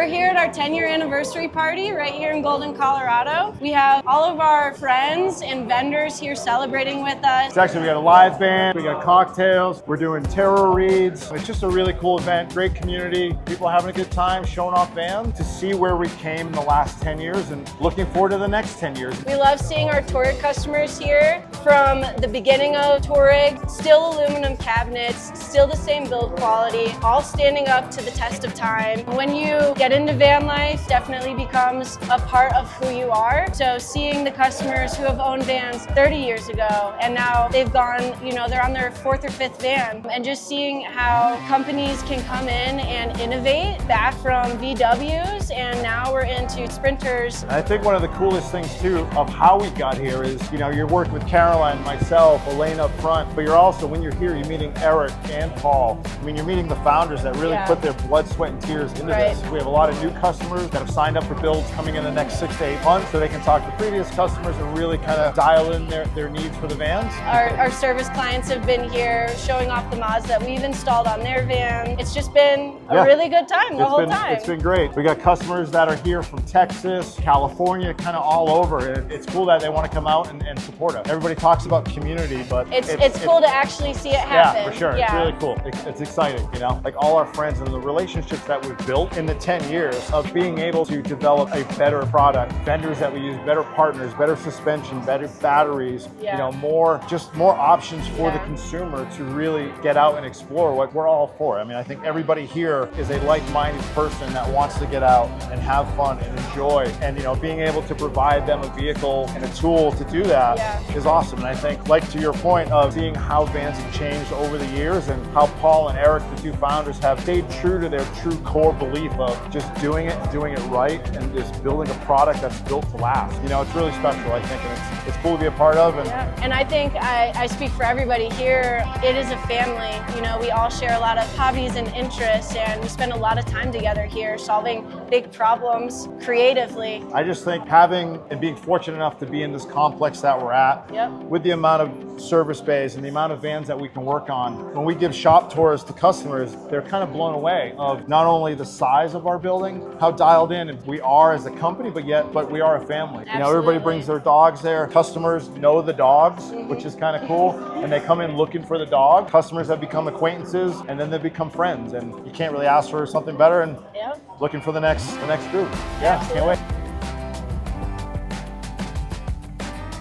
We're here at our 10-year anniversary party right here in Golden, Colorado. We have all of our friends and vendors here celebrating with us. It's actually, we got a live band, we got cocktails, we're doing tarot reads. It's just a really cool event, great community, people having a good time, showing off vans to see where we came in the last 10 years and looking forward to the next 10 years. We love seeing our Touareg customers here from the beginning of Touareg, still aluminum cabinets, still the same build quality, all standing up to the test of time. When you get into van life, definitely becomes a part of who you are. So seeing the customers who have owned vans 30 years ago and now they've gone, they're on their 4th or 5th van, and just seeing how companies can come in and innovate back from VWs, and now we're into sprinters. I think one of the coolest things too of how we got here is, you're working with Caroline, myself, Elaine up front, but you're also, when you're here, you're meeting Eric and Paul. I mean, you're meeting the founders that really put their blood, sweat, and tears into this. We have a lot of new customers that have signed up for builds coming in the next 6 to 8 months, so they can talk to previous customers and really kind of dial in their needs for the vans. Our service clients have been here showing off the mods that we've installed on their van. It's just been a really good time the whole time. It's been great. We got customers that are here from Texas, California, kind of all over. It's cool that they want to come out and support us. Everybody talks about community, but it's cool to actually see it happen. Yeah, for sure. It's really cool. It's exciting, like all our friends and the relationships that we've built in the 10 years of being able to develop a better product, vendors that we use, better partners, better suspension, better batteries, more options for the consumer to really get out and explore what we're all for. I mean, I think everybody here is a like-minded person that wants to get out and have fun and enjoy, and being able to provide them a vehicle and a tool to do that is awesome. And I think, like to your point of seeing how vans have changed over the years and how Paul and Eric, the two founders, have stayed true to their true core belief of just doing it right, and just building a product that's built to last. It's really special, I think, and it's cool to be a part of. And I think I speak for everybody here. It is a family. We all share a lot of hobbies and interests, and we spend a lot of time together here solving big problems creatively. I just think having and being fortunate enough to be in this complex that we're at, with the amount of service bays and the amount of vans that we can work on, when we give shop tours to customers, they're kind of blown away of not only the size of our building, how dialed in we are as a company, but we are a family. Everybody brings their dogs there. Customers know the dogs, which is kind of cool, and they come in looking for the dog. Customers have become acquaintances, and then they become friends, and you can't really ask for something better, and looking for the next group. Can't wait.